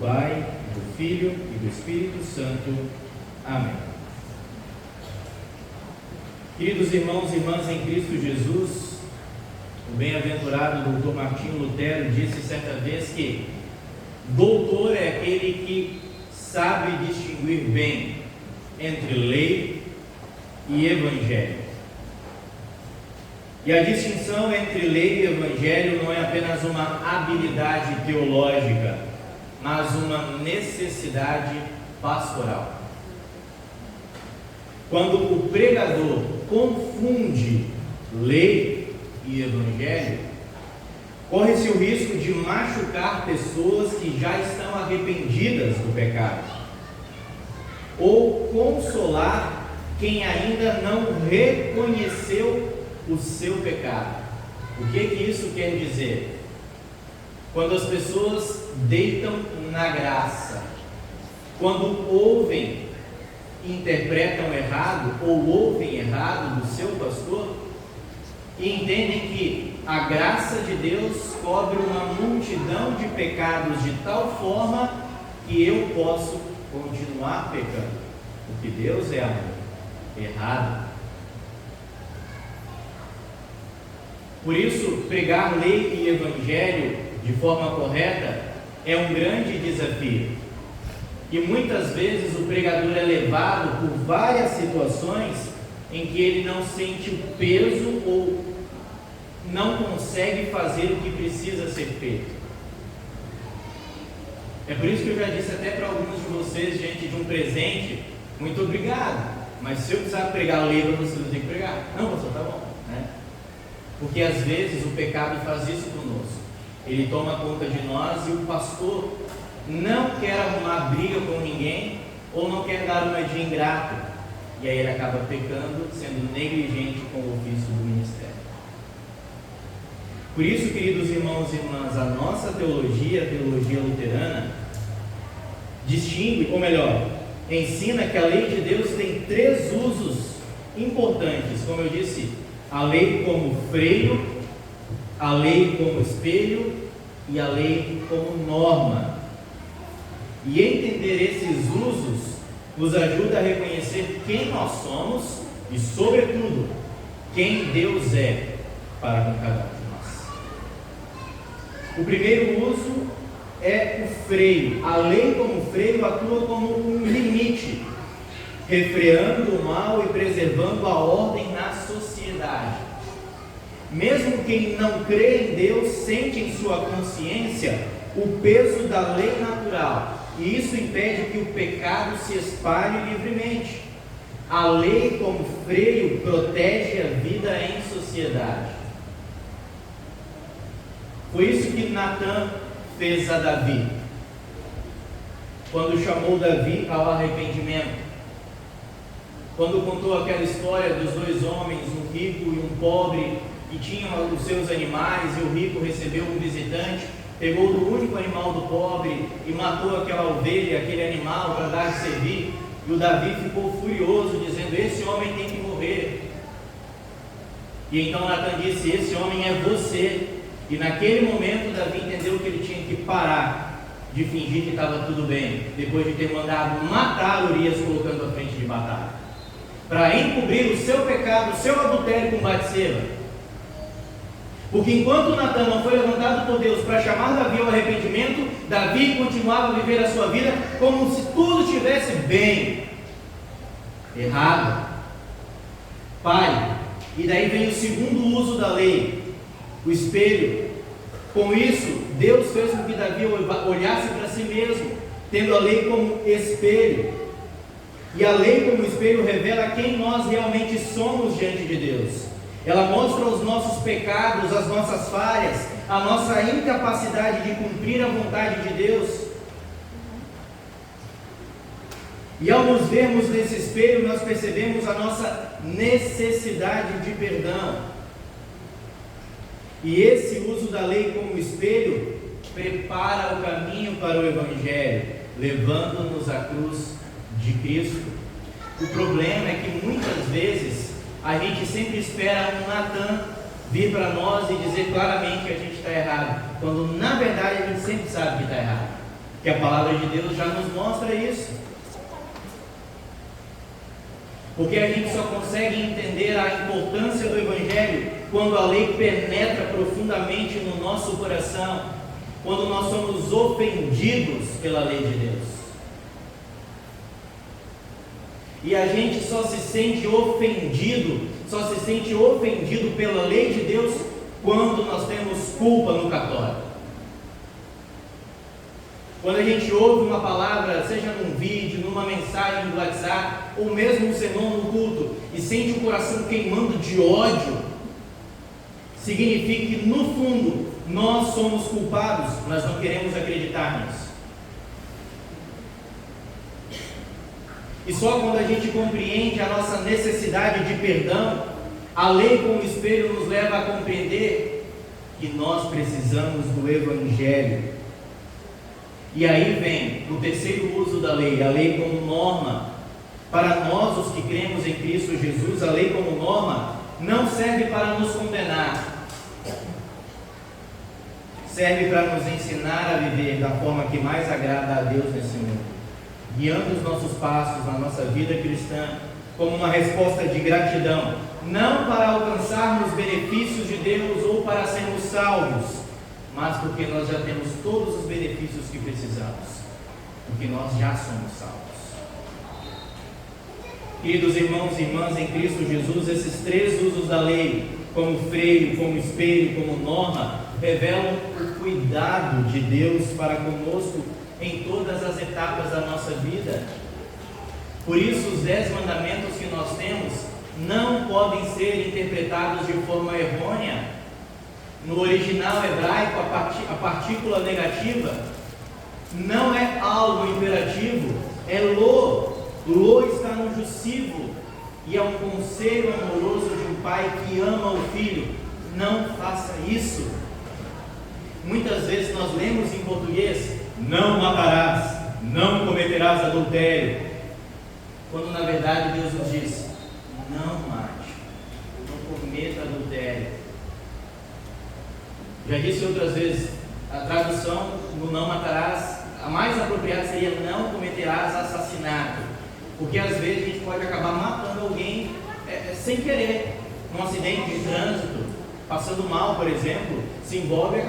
do Pai, do Filho e do Espírito Santo. Amém. Queridos irmãos e irmãs em Cristo Jesus, o bem-aventurado doutor Martinho Lutero disse certa vez que doutor é aquele que sabe distinguir bem entre lei e evangelho. E a distinção entre lei e evangelho não é apenas uma habilidade teológica, mas uma necessidade pastoral. Quando o pregador confunde lei e evangelho, corre-se o risco de machucar pessoas que já estão arrependidas do pecado, ou consolar quem ainda não reconheceu o seu pecado. O que isso quer dizer? Quando as pessoas deitam na graça, quando ouvem, interpretam errado ou ouvem errado do seu pastor e entendem que a graça de Deus cobre uma multidão de pecados de tal forma que eu posso continuar pecando, porque Deus é amor. Errado. Por isso, pregar lei e evangelho de forma correta é um grande desafio. E muitas vezes o pregador é levado por várias situações em que ele não sente o peso ou não consegue fazer o que precisa ser feito. É por isso que eu já disse até para alguns de vocês, diante de um presente, muito obrigado, mas se eu precisar pregar a lei para vocês, eu tenho que pregar. Não, pastor, tá bom, né? Porque às vezes o pecado faz isso conosco. Ele toma conta de nós e o pastor não quer arrumar briga com ninguém ou não quer dar uma de ingrato. E aí ele acaba pecando, sendo negligente com o ofício do ministério. Por isso, queridos irmãos e irmãs, a nossa teologia, a teologia luterana, distingue, ou melhor, ensina que a lei de Deus tem três usos importantes, como eu disse: a lei como freio, a lei como espelho e a lei como norma. E entender esses usos nos ajuda a reconhecer quem nós somos e, sobretudo, quem Deus é para com cada um de nós. O primeiro uso é o freio. A lei como freio atua como um limite, refreando o mal e preservando a ordem na sociedade. Mesmo quem não crê em Deus sente em sua consciência o peso da lei natural, e isso impede que o pecado se espalhe livremente. A lei como freio protege a vida em sociedade. Foi isso que Natã fez a Davi, quando chamou Davi ao arrependimento. Quando contou aquela história dos dois homens, um rico e um pobre, que tinham os seus animais, e o rico recebeu um visitante, pegou do único animal do pobre e matou aquela ovelha, aquele animal, para dar de servir. E o Davi ficou furioso, dizendo: esse homem tem que morrer. E então Natã disse: esse homem é você. E naquele momento Davi entendeu que ele tinha que parar de fingir que estava tudo bem, depois de ter mandado matar Urias, colocando à frente de batalha, para encobrir o seu pecado, o seu adultério com Batseba. Porque enquanto Natã não foi levantado por Deus para chamar Davi ao arrependimento, Davi continuava a viver a sua vida como se tudo estivesse bem. Errado. Pai, e daí vem o segundo uso da lei, o espelho. Com isso, Deus fez com que Davi olhasse para si mesmo, tendo a lei como espelho. E a lei como espelho revela quem nós realmente somos diante de Deus. Ela mostra os nossos pecados, as nossas falhas, a nossa incapacidade de cumprir a vontade de Deus. E ao nos vermos nesse espelho, nós percebemos a nossa necessidade de perdão. E esse uso da lei como espelho prepara o caminho para o Evangelho, levando-nos à cruz de Cristo. O problema é que muitas vezes a gente sempre espera um Natã vir para nós e dizer claramente que a gente está errado, quando na verdade a gente sempre sabe que está errado. Que a palavra de Deus já nos mostra isso. Porque a gente só consegue entender a importância do Evangelho quando a lei penetra profundamente no nosso coração, quando nós somos ofendidos pela lei de Deus. E a gente só se sente ofendido pela lei de Deus quando nós temos culpa no cartório. Quando a gente ouve uma palavra, seja num vídeo, numa mensagem do WhatsApp, ou mesmo um sermão no culto, e sente o coração queimando de ódio, significa que no fundo nós somos culpados, mas não queremos acreditar nisso. E só quando a gente compreende a nossa necessidade de perdão, a lei como espelho nos leva a compreender que nós precisamos do Evangelho. E aí vem o terceiro uso da lei, a lei como norma. Para nós, os que cremos em Cristo Jesus, a lei como norma não serve para nos condenar, serve para nos ensinar a viver da forma que mais agrada a Deus nesse mundo, guiando os nossos passos na nossa vida cristã como uma resposta de gratidão, não para alcançarmos benefícios de Deus ou para sermos salvos, mas porque nós já temos todos os benefícios que precisamos, porque nós já somos salvos. Queridos irmãos e irmãs em Cristo Jesus, esses três usos da lei, como freio, como espelho, como norma, revelam o cuidado de Deus para conosco em todas as etapas da nossa vida. Por isso, os 10 mandamentos que nós temos não podem ser interpretados de forma errônea. No original hebraico, a partícula negativa não é algo imperativo, é lo. Lo está no jussivo e é um conselho amoroso de um pai que ama o filho. Não faça isso. Muitas vezes nós lemos em português: não matarás, não cometerás adultério, quando na verdade Deus nos diz: não mate, não cometa adultério. Já disse outras vezes, a tradução no não matarás, a mais apropriada seria não cometerás assassinato, porque às vezes a gente pode acabar matando alguém sem querer, num acidente de trânsito, passando mal, por exemplo, se envolve e a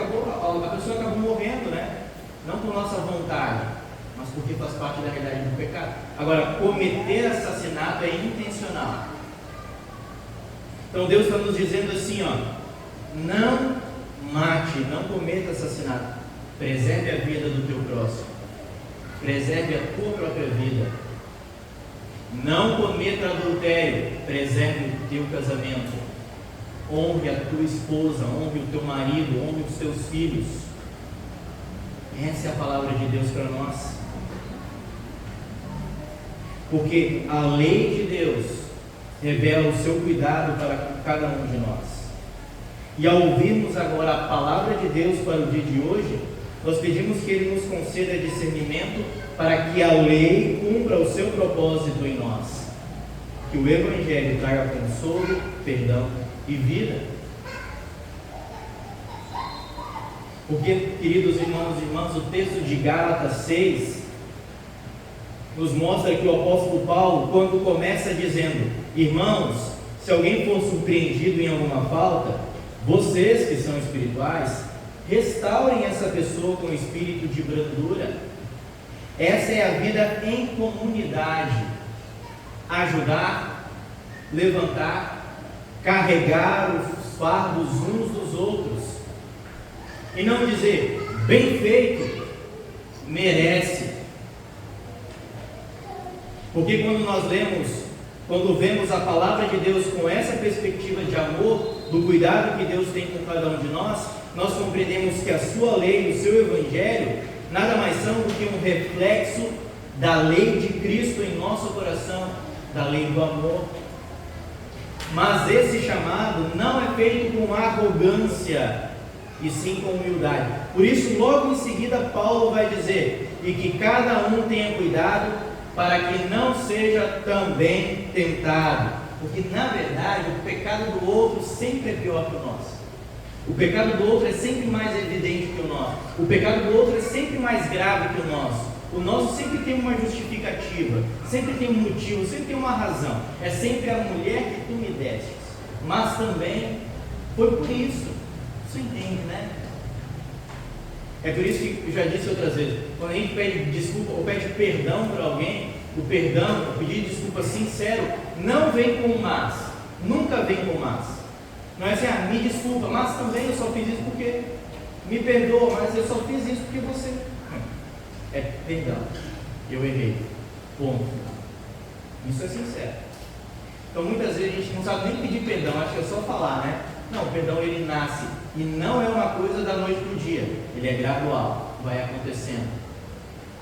pessoa acabou morrendo, né? Não por nossa vontade, mas porque faz parte da realidade do pecado. Agora, cometer assassinato é intencional. Então Deus está nos dizendo assim, não mate, não cometa assassinato, preserve a vida do teu próximo, preserve a tua própria vida. Não cometa adultério, preserve o teu casamento, honre a tua esposa, honre o teu marido, honre os teus filhos. Essa é a palavra de Deus para nós. Porque a lei de Deus revela o seu cuidado para cada um de nós. E ao ouvirmos agora a palavra de Deus para o dia de hoje, nós pedimos que Ele nos conceda discernimento para que a lei cumpra o seu propósito em nós. Que o Evangelho traga consolo, perdão e vida. Porque, queridos irmãos e irmãs, o texto de Gálatas 6 nos mostra que o apóstolo Paulo, quando começa dizendo: irmãos, se alguém for surpreendido em alguma falta, vocês que são espirituais, restaurem essa pessoa com espírito de brandura. Essa é a vida em comunidade: ajudar, levantar, carregar os fardos uns dos outros, e não dizer: bem feito, merece. Porque quando vemos a palavra de Deus com essa perspectiva de amor, do cuidado que Deus tem com cada um de nós compreendemos que a sua lei, o seu Evangelho, nada mais são do que um reflexo da lei de Cristo em nosso coração, da lei do amor. Mas esse chamado não é feito com arrogância, e sim com humildade. Por isso, logo em seguida, Paulo vai dizer: e que cada um tenha cuidado para que não seja também tentado. Porque, na verdade, o pecado do outro sempre é pior que o nosso. O pecado do outro é sempre mais evidente que o nosso. O pecado do outro é sempre mais grave que o nosso. O nosso sempre tem uma justificativa, sempre tem um motivo, sempre tem uma razão. É sempre a mulher que tu me destes. Mas também foi por isso. Você entende, né? É por isso que eu já disse outras vezes, quando a gente pede desculpa ou pede perdão para alguém, o perdão, o pedido de desculpa sincero, não vem com mas, nunca vem com mas. Não é assim, me desculpa, mas também eu só fiz isso porque me perdoa, mas eu só fiz isso porque você. É perdão, eu errei, ponto. Isso é sincero. Então muitas vezes a gente não sabe nem pedir perdão, acho que é só falar, né? Não, o perdão ele nasce e não é uma coisa da noite para o dia, ele é gradual, vai acontecendo.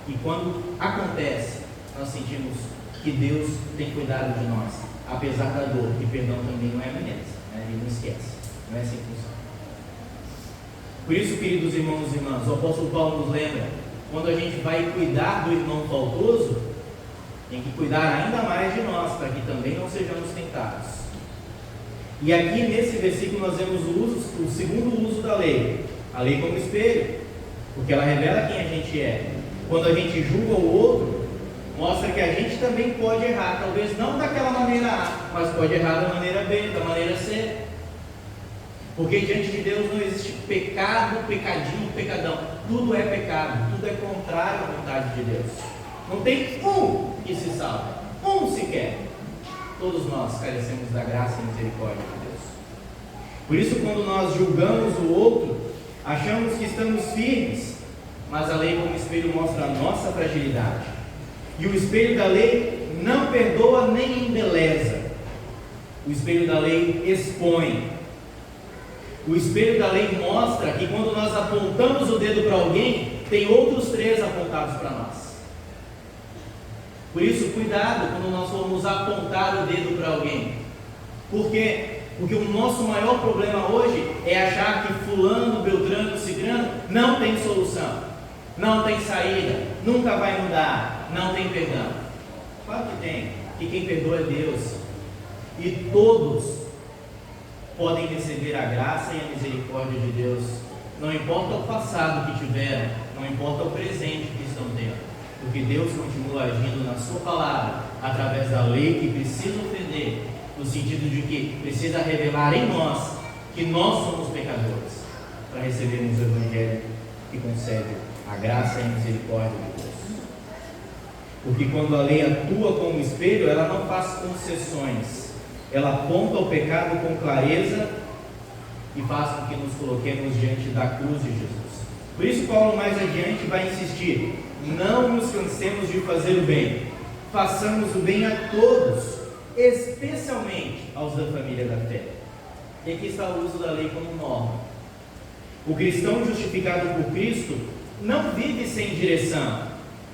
E quando acontece, nós sentimos que Deus tem cuidado de nós, apesar da dor, e perdão também não é ameaça, né? Ele não esquece, não é assim que funciona. Por isso, queridos irmãos e irmãs, o apóstolo Paulo nos lembra, quando a gente vai cuidar do irmão faltoso, tem que cuidar ainda mais de nós, para que também não sejamos tentados. E aqui nesse versículo nós vemos o segundo uso da lei, a lei como espelho, porque ela revela quem a gente é. Quando a gente julga o outro, mostra que a gente também pode errar, talvez não daquela maneira A, mas pode errar da maneira B, da maneira C. Porque diante de Deus não existe pecado, pecadinho, pecadão. Tudo é pecado, tudo é contrário à vontade de Deus. Não tem um que se salva, um sequer. Todos nós carecemos da graça e misericórdia de Deus. Por isso, quando nós julgamos o outro, achamos que estamos firmes, mas a lei como espelho mostra a nossa fragilidade. E o espelho da lei não perdoa nem embeleza. O espelho da lei expõe. O espelho da lei mostra que quando nós apontamos o dedo para alguém, tem outros 3 apontados para nós. Por isso, cuidado quando nós formos apontar o dedo para alguém. Por quê? Porque o nosso maior problema hoje é achar que fulano, beltrano, cicrano não tem solução, não tem saída, nunca vai mudar, não tem perdão. Claro que tem, que quem perdoa é Deus. E todos podem receber a graça e a misericórdia de Deus. Não importa o passado que tiveram, não importa o presente que estão tendo. Porque Deus continua agindo na sua palavra, através da lei que precisa ofender, no sentido de que precisa revelar em nós que nós somos pecadores, para recebermos o Evangelho que concede a graça e a misericórdia de Deus. Porque quando a lei atua como espelho, ela não faz concessões, ela aponta o pecado com clareza e faz com que nos coloquemos diante da cruz de Jesus. Por isso Paulo mais adiante vai insistir: não nos cansemos de fazer o bem, façamos o bem a todos, especialmente aos da família da fé. E aqui está o uso da lei como norma. O cristão justificado por Cristo não vive sem direção,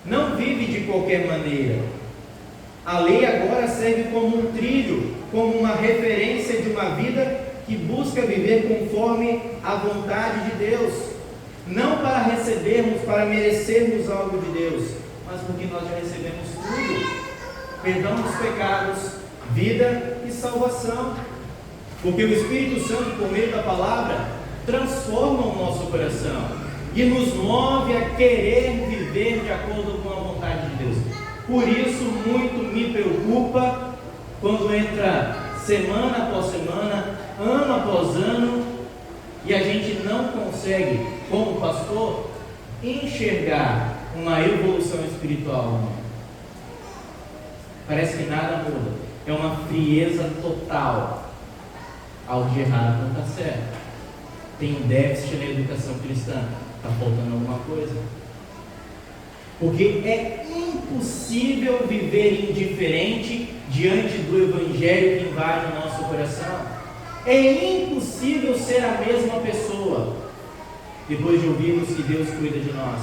não vive de qualquer maneira. A lei agora serve como um trilho, como uma referência de uma vida que busca viver conforme a vontade de Deus. Não para recebermos, para merecermos algo de Deus, mas porque nós já recebemos tudo: perdão dos pecados, vida e salvação. Porque o Espírito Santo, por meio da palavra, transforma o nosso coração e nos move a querer viver de acordo com a vontade de Deus. Por isso, muito me preocupa quando entra semana após semana, ano após ano, e a gente não consegue, como pastor, enxergar uma evolução espiritual. Parece que nada muda. É uma frieza total. Algo de errado não está certo. Tem um déficit na educação cristã. Está faltando alguma coisa. Porque é impossível viver indiferente diante do Evangelho que invade o nosso coração. É impossível ser a mesma pessoa depois de ouvirmos que Deus cuida de nós.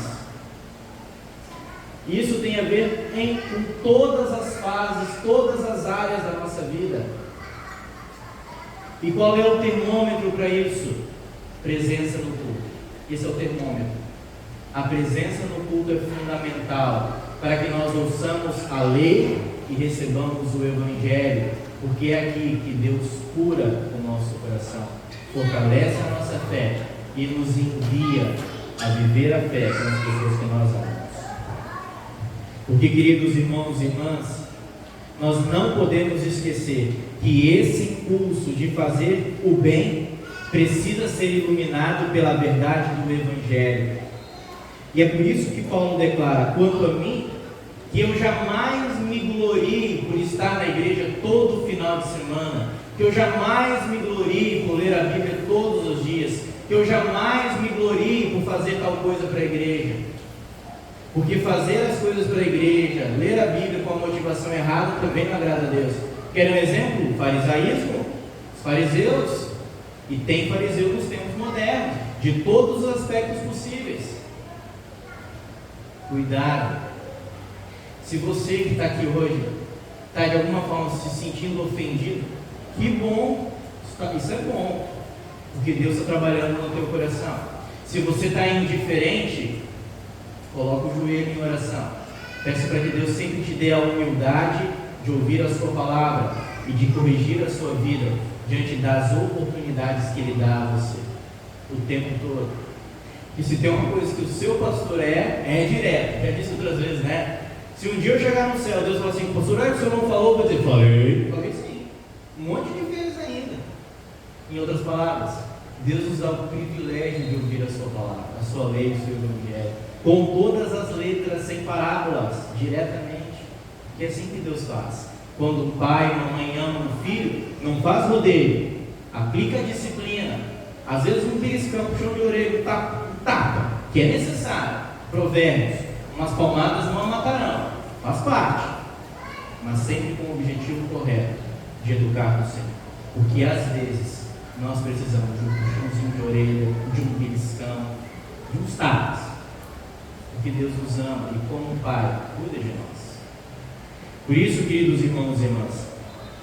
Isso tem a ver com todas as fases, todas as áreas da nossa vida. E qual é o termômetro para isso? Presença no culto. Esse é o termômetro. A presença no culto é fundamental para que nós ouçamos a lei e recebamos o Evangelho, porque é aqui que Deus cura o nosso coração, fortalece a nossa fé e nos envia a viver a fé com as pessoas que nós amamos. Porque, queridos irmãos e irmãs, nós não podemos esquecer que esse impulso de fazer o bem precisa ser iluminado pela verdade do Evangelho. E é por isso que Paulo declara: quanto a mim, que eu jamais me glorie por estar na igreja todo final de semana, que eu jamais me glorie por ler a Bíblia todos os dias, que eu jamais me glorie por fazer tal coisa para a igreja. Porque fazer as coisas para a igreja, ler a Bíblia com a motivação errada também não agrada a Deus. Querem um exemplo? O farisaísmo, os fariseus. E tem fariseu nos tempos modernos, de todos os aspectos possíveis. Cuidado. Se você que está aqui hoje está de alguma forma se sentindo ofendido, que bom, isso é bom, porque Deus está trabalhando no teu coração. Se você está indiferente, coloca o joelho em oração, peça para que Deus sempre te dê a humildade de ouvir a sua palavra e de corrigir a sua vida diante das oportunidades que Ele dá a você o tempo todo. E se tem uma coisa que o seu pastor é direto, já disse outras vezes, né? Se um dia eu chegar no céu, Deus falar assim: pastor, o senhor não falou? Eu vou dizer: falei sim, um monte de vezes ainda. Em outras palavras, Deus nos dá o privilégio de ouvir a sua palavra, a sua lei, o seu evangelho, com todas as letras, sem parábolas, diretamente. Que é assim que Deus faz. Quando o pai e a mamãe amam o filho, não faz rodeio, aplica a disciplina. Às vezes um beliscão, puxão de orelha, tapa, que é necessário. Provérbios: umas palmadas não a matarão, faz parte, mas sempre com o objetivo correto de educar o Senhor. Porque às vezes nós precisamos de um puxãozinho de orelha, de um beliscão, de uns tapas, porque Deus nos ama e, como Pai, cuida de nós. Por isso, queridos irmãos e irmãs,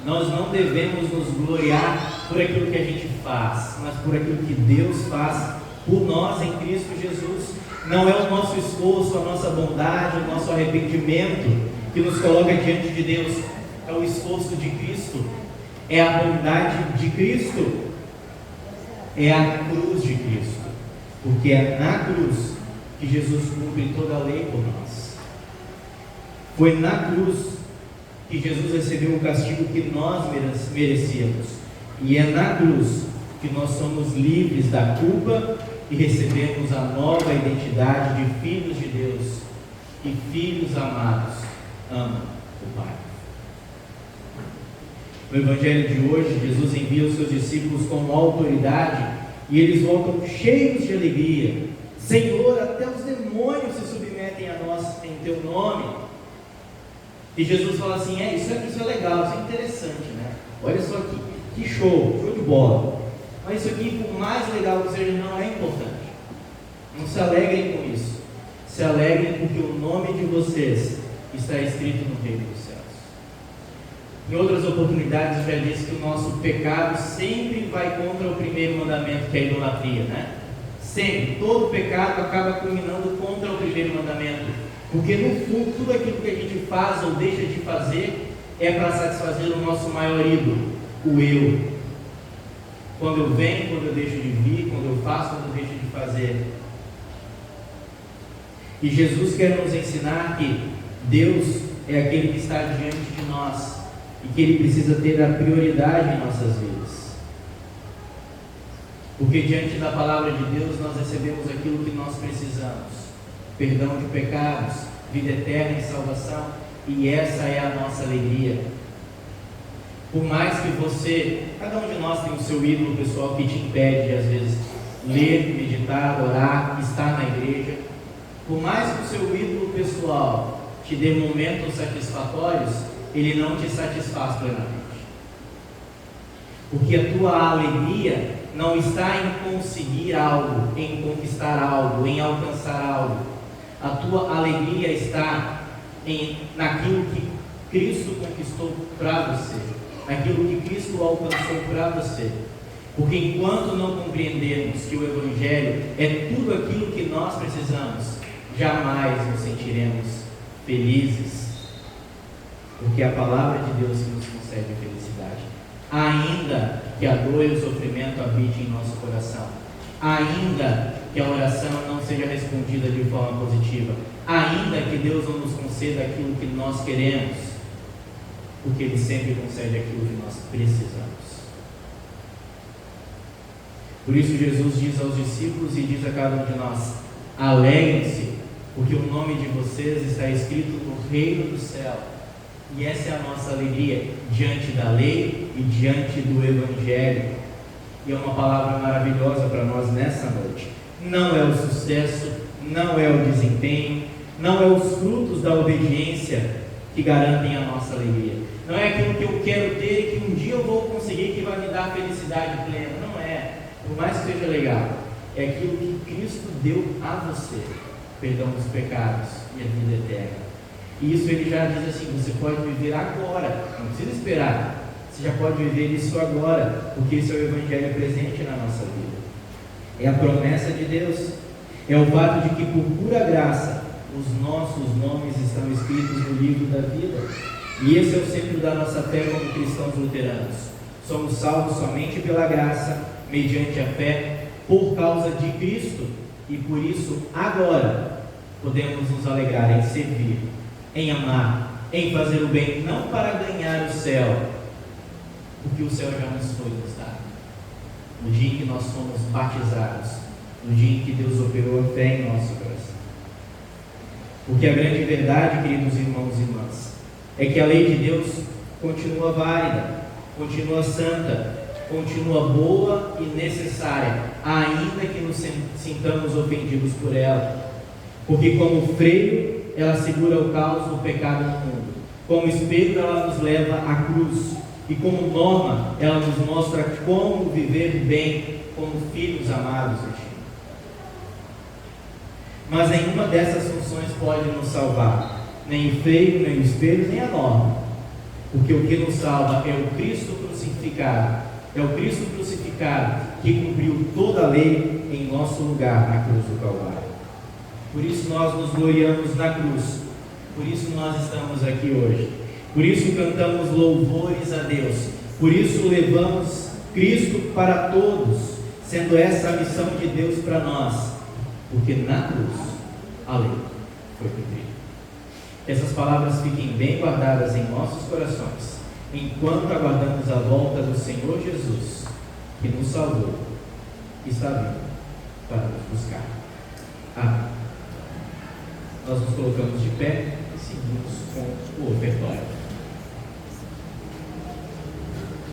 nós não devemos nos gloriar por aquilo que a gente faz, mas por aquilo que Deus faz por nós em Cristo Jesus. Não é o nosso esforço, a nossa bondade, o nosso arrependimento que nos coloca diante de Deus. É o esforço de Cristo, é a bondade de Cristo, é a cruz de Cristo, porque é na cruz que Jesus cumpre toda a lei por nós. Foi na cruz que Jesus recebeu o castigo que nós merecíamos, e é na cruz que nós somos livres da culpa e recebemos a nova identidade de filhos de Deus e filhos amados. Ama o Pai. No Evangelho de hoje, Jesus envia os seus discípulos com autoridade e eles voltam cheios de alegria. Senhor, até os demônios se submetem a nós em teu nome. E Jesus fala assim: isso é legal, isso é interessante, né? Olha só aqui, que show de bola. Mas isso aqui, por mais legal que seja, não é importante. Não se alegrem com isso. Se alegrem porque o nome de vocês está escrito no reino dos céus. Em outras oportunidades, eu já disse que o nosso pecado sempre vai contra o primeiro mandamento, que é a idolatria, né? Sempre, todo pecado acaba culminando contra o primeiro mandamento, porque no fundo, tudo aquilo que a gente faz ou deixa de fazer é para satisfazer o nosso maior ídolo, o eu. Quando eu venho, quando eu deixo de vir, quando eu faço, quando eu deixo de fazer. E Jesus quer nos ensinar que Deus é aquele que está diante de nós e que Ele precisa ter a prioridade em nossas vidas. Porque diante da palavra de Deus nós recebemos aquilo que nós precisamos: perdão de pecados, vida eterna e salvação, e essa é a nossa alegria. Por mais que você, cada um de nós tem o seu ídolo pessoal que te impede de às vezes ler, meditar, orar, estar na igreja. Por mais que o seu ídolo pessoal te dê momentos satisfatórios, ele não te satisfaz plenamente. Porque a tua alegria não está em conseguir algo, em conquistar algo, em alcançar algo. A tua alegria está naquilo que Cristo conquistou para você, naquilo que Cristo alcançou para você. Porque enquanto não compreendermos que o Evangelho é tudo aquilo que nós precisamos, jamais nos sentiremos felizes. Porque é a palavra de Deus que nos concede a felicidade, ainda que a dor e o sofrimento habitem em nosso coração, ainda que a oração não seja respondida de forma positiva, ainda que Deus não nos conceda aquilo que nós queremos, porque Ele sempre concede aquilo que nós precisamos. Por isso Jesus diz aos discípulos e diz a cada um de nós: alegrem-se, porque o nome de vocês está escrito no reino do céu. E essa é a nossa alegria diante da lei e diante do Evangelho. E é uma palavra maravilhosa para nós nessa noite. Não é o sucesso, não é o desempenho, não é os frutos da obediência que garantem a nossa alegria. Não é aquilo que eu quero ter e que um dia eu vou conseguir que vai me dar felicidade plena. Não é. Por mais que seja legal, é aquilo que Cristo deu a você: perdão dos pecados e a vida eterna. E isso Ele já diz assim: você pode viver agora, não precisa esperar, você já pode viver isso agora, porque esse é o Evangelho presente na nossa vida. É a promessa de Deus, é o fato de que por pura graça os nossos nomes estão escritos no livro da vida. E esse é o centro da nossa fé como cristãos luteranos. Somos salvos somente pela graça, mediante a fé, por causa de Cristo, e por isso agora podemos nos alegrar em servir, em amar, em fazer o bem, não para ganhar o céu, porque o céu já nos foi nos dado no dia em que nós fomos batizados, no dia em que Deus operou a fé em nosso coração. Porque a grande verdade, queridos irmãos e irmãs, é que a lei de Deus continua válida, continua santa, continua boa e necessária, ainda que nos sintamos ofendidos por ela. Porque como freio, ela segura o caos do pecado no mundo. Como espelho, ela nos leva à cruz. E como norma, ela nos mostra como viver bem como filhos amados de Deus. Mas nenhuma dessas funções pode nos salvar. Nem o freio, nem o espelho, nem a norma. Porque o que nos salva é o Cristo crucificado. É o Cristo crucificado que cumpriu toda a lei em nosso lugar na cruz do Calvário. Por isso nós nos gloriamos na cruz. Por isso nós estamos aqui hoje. Por isso cantamos louvores a Deus. Por isso levamos Cristo para todos, sendo essa a missão de Deus para nós. Porque na cruz a lei foi cumprida. Que essas palavras fiquem bem guardadas em nossos corações, enquanto aguardamos a volta do Senhor Jesus, que nos salvou e está vindo para nos buscar. Amém. Nós nos colocamos de pé e seguimos com o ofertório.